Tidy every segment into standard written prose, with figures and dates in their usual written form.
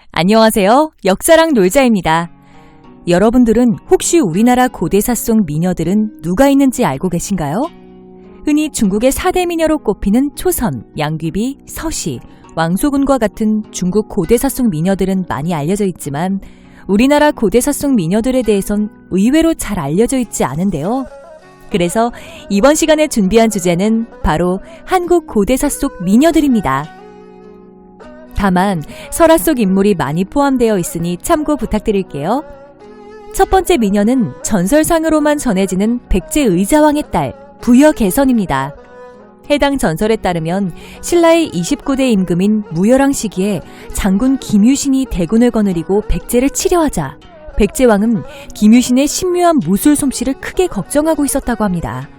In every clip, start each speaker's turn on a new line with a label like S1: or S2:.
S1: 안녕하세요. 역사랑 놀자입니다. 여러분들은 혹시 우리나라 고대사 속 미녀들은 누가 있는지 알고 계신가요? 흔히 중국의 4대 미녀로 꼽히는 초선, 양귀비, 서시, 왕소군과 같은 중국 고대사 속 미녀들은 많이 알려져 있지만 우리나라 고대사 속 미녀들에 대해선 의외로 잘 알려져 있지 않은데요. 그래서 이번 시간에 준비한 주제는 바로 한국 고대사 속 미녀들입니다. 다만 설화 속 인물이 많이 포함되어 있으니 참고 부탁드릴게요. 첫 번째 미녀는 전설상으로만 전해지는 백제 의자왕의 딸 부여개선입니다. 해당 전설에 따르면 신라의 29대 임금인 무열왕 시기에 장군 김유신이 대군을 거느리고 백제를 치려하자 백제왕은 김유신의 신묘한 무술 솜씨를 크게 걱정하고 있었다고 합니다.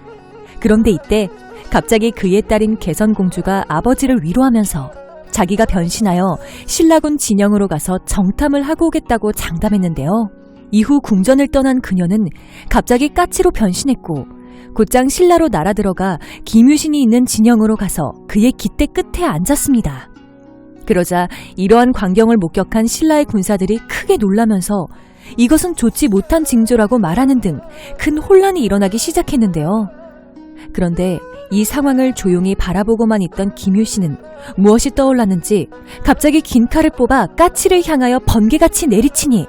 S1: 그런데 이때 갑자기 그의 딸인 개선공주가 아버지를 위로하면서 자기가 변신하여 신라군 진영으로 가서 정탐을 하고 오겠다고 장담했는데요. 이후 궁전을 떠난 그녀는 갑자기 까치로 변신했고 곧장 신라로 날아들어가 김유신이 있는 진영으로 가서 그의 깃대 끝에 앉았습니다. 그러자 이러한 광경을 목격한 신라의 군사들이 크게 놀라면서 이것은 좋지 못한 징조라고 말하는 등 큰 혼란이 일어나기 시작했는데요. 그런데 이 상황을 조용히 바라보고만 있던 김유신은 무엇이 떠올랐는지 갑자기 긴 칼을 뽑아 까치를 향하여 번개같이 내리치니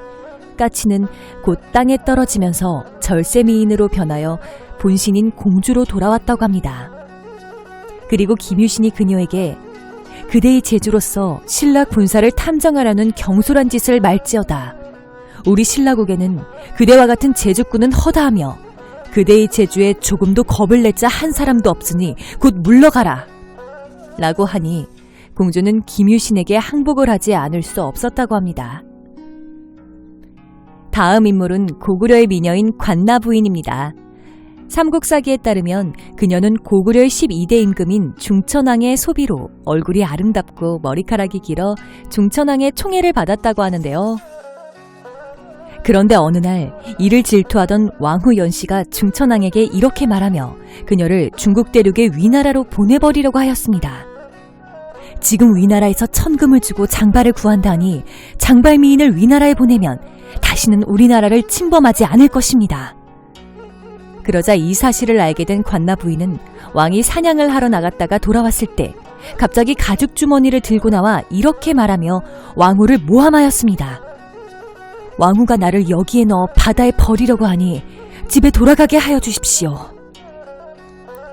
S1: 까치는 곧 땅에 떨어지면서 절세미인으로 변하여 본신인 공주로 돌아왔다고 합니다. 그리고 김유신이 그녀에게 그대의 제주로서 신라 군사를 탐정하라는 경솔한 짓을 말지어다. 우리 신라국에는 그대와 같은 제주꾼은 허다하며 그대의 제주에 조금도 겁을 내자 한 사람도 없으니 곧 물러가라. 라고 하니 공주는 김유신에게 항복을 하지 않을 수 없었다고 합니다. 다음 인물은 고구려의 미녀인 관나 부인입니다. 삼국사기에 따르면 그녀는 고구려의 12대 임금인 중천왕의 소비로 얼굴이 아름답고 머리카락이 길어 중천왕의 총애를 받았다고 하는데요. 그런데 어느 날 이를 질투하던 왕후 연씨가 중천왕에게 이렇게 말하며 그녀를 중국 대륙의 위나라로 보내버리려고 하였습니다. 지금 위나라에서 천금을 주고 장발을 구한다니 장발미인을 위나라에 보내면 다시는 우리나라를 침범하지 않을 것입니다. 그러자 이 사실을 알게 된 관나 부인은 왕이 사냥을 하러 나갔다가 돌아왔을 때 갑자기 가죽 주머니를 들고 나와 이렇게 말하며 왕후를 모함하였습니다. 왕후가 나를 여기에 넣어 바다에 버리려고 하니 집에 돌아가게 하여 주십시오.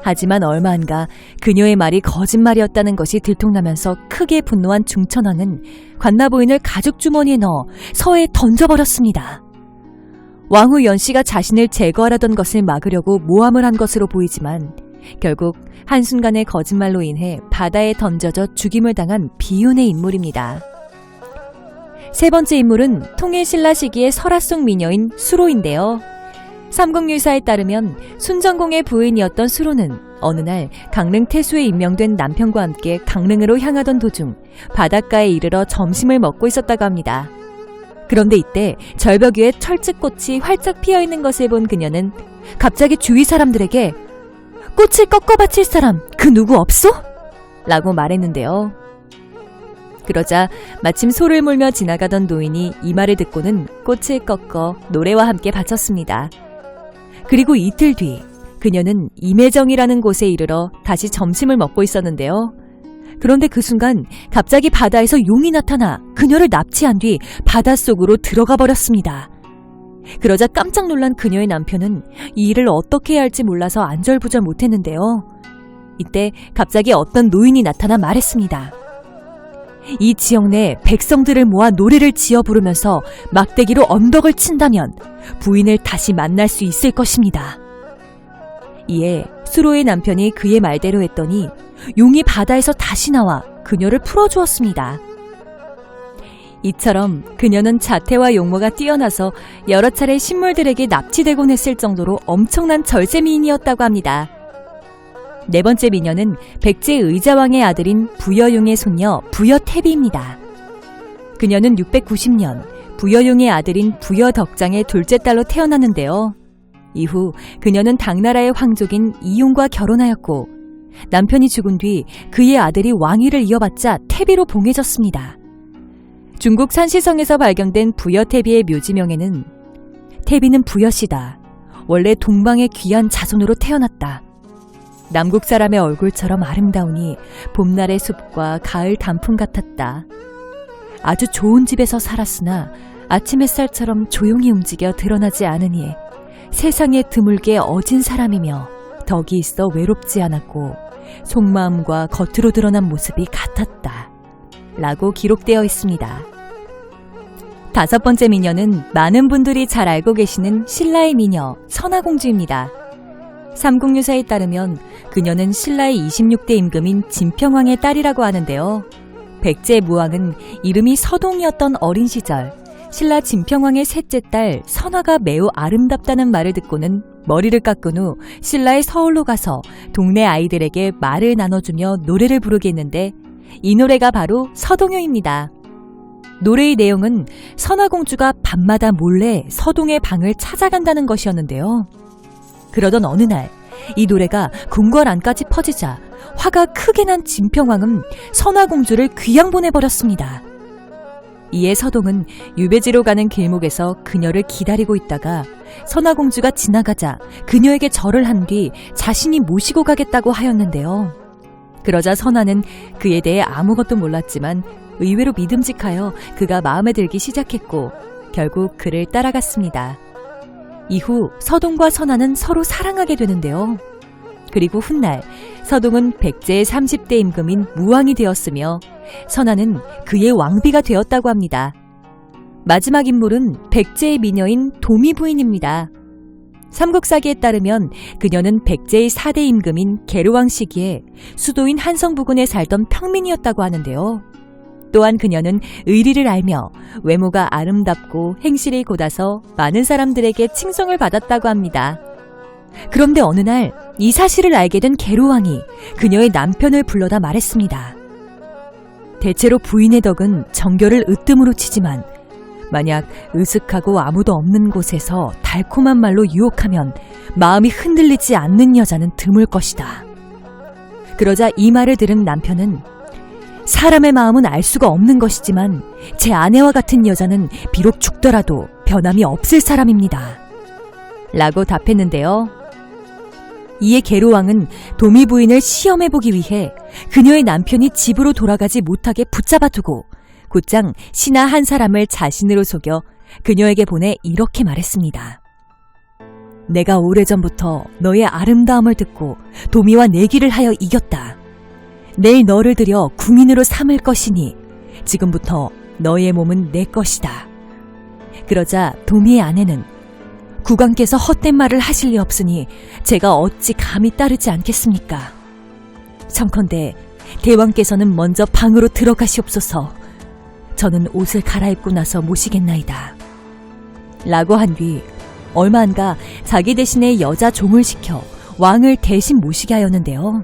S1: 하지만 얼마 안가 그녀의 말이 거짓말이었다는 것이 들통나면서 크게 분노한 중천왕은 관나 부인을 가죽 주머니에 넣어 서해에 던져버렸습니다. 왕후 연씨가 자신을 제거하려던 것을 막으려고 모함을 한 것으로 보이지만 결국 한순간의 거짓말로 인해 바다에 던져져 죽임을 당한 비운의 인물입니다. 세 번째 인물은 통일신라 시기의 설화 속 미녀인 수로인데요. 삼국유사에 따르면 순정공의 부인이었던 수로는 어느 날 강릉 태수에 임명된 남편과 함께 강릉으로 향하던 도중 바닷가에 이르러 점심을 먹고 있었다고 합니다. 그런데 이때 절벽 위에 철쭉꽃이 활짝 피어있는 것을 본 그녀는 갑자기 주위 사람들에게 꽃을 꺾어 바칠 사람 그 누구 없소? 라고 말했는데요. 그러자 마침 소를 몰며 지나가던 노인이 이 말을 듣고는 꽃을 꺾어 노래와 함께 바쳤습니다. 그리고 이틀 뒤 그녀는 임해정이라는 곳에 이르러 다시 점심을 먹고 있었는데요. 그런데 그 순간 갑자기 바다에서 용이 나타나 그녀를 납치한 뒤 바닷속으로 들어가 버렸습니다. 그러자 깜짝 놀란 그녀의 남편은 이 일을 어떻게 해야 할지 몰라서 안절부절 못했는데요. 이때 갑자기 어떤 노인이 나타나 말했습니다. 이 지역 내 백성들을 모아 노래를 지어 부르면서 막대기로 언덕을 친다면 부인을 다시 만날 수 있을 것입니다. 이에 수로의 남편이 그의 말대로 했더니 용이 바다에서 다시 나와 그녀를 풀어주었습니다. 이처럼 그녀는 자태와 용모가 뛰어나서 여러 차례 신물들에게 납치되곤 했을 정도로 엄청난 절세미인이었다고 합니다. 네 번째 미녀는 백제 의자왕의 아들인 부여용의 손녀 부여태비입니다. 그녀는 690년 부여용의 아들인 부여덕장의 둘째 딸로 태어났는데요. 이후 그녀는 당나라의 황족인 이용과 결혼하였고 남편이 죽은 뒤 그의 아들이 왕위를 이어받자 태비로 봉해졌습니다. 중국 산시성에서 발견된 부여태비의 묘지명에는 태비는 부여시다. 원래 동방의 귀한 자손으로 태어났다. 남국 사람의 얼굴처럼 아름다우니 봄날의 숲과 가을 단풍 같았다. 아주 좋은 집에서 살았으나 아침 햇살처럼 조용히 움직여 드러나지 않으니 세상에 드물게 어진 사람이며 덕이 있어 외롭지 않았고 속마음과 겉으로 드러난 모습이 같았다. 라고 기록되어 있습니다. 5번째 미녀는 많은 분들이 잘 알고 계시는 신라의 미녀 선화공주입니다. 삼국유사에 따르면 그녀는 신라의 26대 임금인 진평왕의 딸이라고 하는데요. 백제 무왕은 이름이 서동이었던 어린 시절 신라 진평왕의 셋째 딸 선화가 매우 아름답다는 말을 듣고는 머리를 깎은 후 신라의 서울로 가서 동네 아이들에게 말을 나눠주며 노래를 부르게 했는데 이 노래가 바로 서동요입니다. 노래의 내용은 선화공주가 밤마다 몰래 서동의 방을 찾아간다는 것이었는데요. 그러던 어느 날 이 노래가 궁궐 안까지 퍼지자 화가 크게 난 진평왕은 선화공주를 귀양 보내버렸습니다. 이에 서동은 유배지로 가는 길목에서 그녀를 기다리고 있다가 선화공주가 지나가자 그녀에게 절을 한 뒤 자신이 모시고 가겠다고 하였는데요. 그러자 선화는 그에 대해 아무것도 몰랐지만 의외로 믿음직하여 그가 마음에 들기 시작했고 결국 그를 따라갔습니다. 이후 서동과 선화는 서로 사랑하게 되는데요. 그리고 훗날 서동은 백제의 30대 임금인 무왕이 되었으며 선화는 그의 왕비가 되었다고 합니다. 마지막 인물은 백제의 미녀인 도미 부인입니다. 삼국사기에 따르면 그녀는 백제의 4대 임금인 계류왕 시기에 수도인 한성 부근에 살던 평민이었다고 하는데요. 또한 그녀는 의리를 알며 외모가 아름답고 행실이 곧아서 많은 사람들에게 칭송을 받았다고 합니다. 그런데 어느 날 이 사실을 알게 된 계류왕이 그녀의 남편을 불러다 말했습니다. 대체로 부인의 덕은 정결을 으뜸으로 치지만 만약 으슥하고 아무도 없는 곳에서 달콤한 말로 유혹하면 마음이 흔들리지 않는 여자는 드물 것이다. 그러자 이 말을 들은 남편은 사람의 마음은 알 수가 없는 것이지만 제 아내와 같은 여자는 비록 죽더라도 변함이 없을 사람입니다. 라고 답했는데요. 이에 계류왕은 도미 부인을 시험해보기 위해 그녀의 남편이 집으로 돌아가지 못하게 붙잡아두고 곧장 신하 한 사람을 자신으로 속여 그녀에게 보내 이렇게 말했습니다. 내가 오래전부터 너의 아름다움을 듣고 도미와 내기를 하여 이겼다. 내일 너를 들여 궁인으로 삼을 것이니 지금부터 너의 몸은 내 것이다. 그러자 도미의 아내는 국왕께서 헛된 말을 하실 리 없으니 제가 어찌 감히 따르지 않겠습니까? 청컨대 대왕께서는 먼저 방으로 들어가시옵소서. 저는 옷을 갈아입고 나서 모시겠나이다. 라고 한 뒤 얼마 안 가 자기 대신에 여자 종을 시켜 왕을 대신 모시게 하였는데요.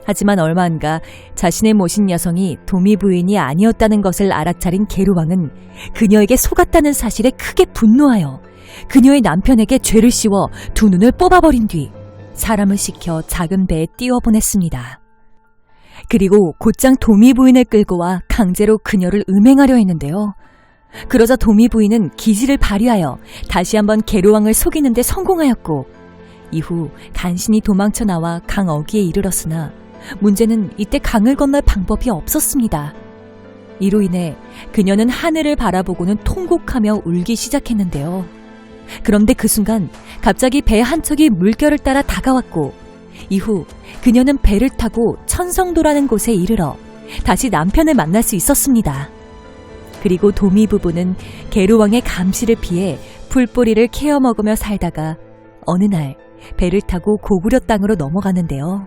S1: 하지만 얼마 안 가 자신의 모신 여성이 도미 부인이 아니었다는 것을 알아차린 계류왕은 그녀에게 속았다는 사실에 크게 분노하여 그녀의 남편에게 죄를 씌워 두 눈을 뽑아버린 뒤 사람을 시켜 작은 배에 띄워보냈습니다. 그리고 곧장 도미 부인을 끌고 와 강제로 그녀를 음행하려 했는데요. 그러자 도미 부인은 기지를 발휘하여 다시 한번 계류왕을 속이는 데 성공하였고 이후 간신히 도망쳐 나와 강 어귀에 이르렀으나 문제는 이때 강을 건널 방법이 없었습니다. 이로 인해 그녀는 하늘을 바라보고는 통곡하며 울기 시작했는데요. 그런데 그 순간 갑자기 배 한 척이 물결을 따라 다가왔고 이후 그녀는 배를 타고 천성도라는 곳에 이르러 다시 남편을 만날 수 있었습니다. 그리고 도미 부부는 계류왕의 감시를 피해 풀뿌리를 캐어 먹으며 살다가 어느 날 배를 타고 고구려 땅으로 넘어가는데요.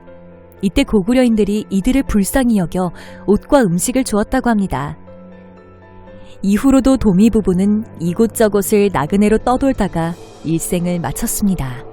S1: 이때 고구려인들이 이들을 불쌍히 여겨 옷과 음식을 주었다고 합니다. 이후로도 도미 부부는 이곳저곳을 나그네로 떠돌다가 일생을 마쳤습니다.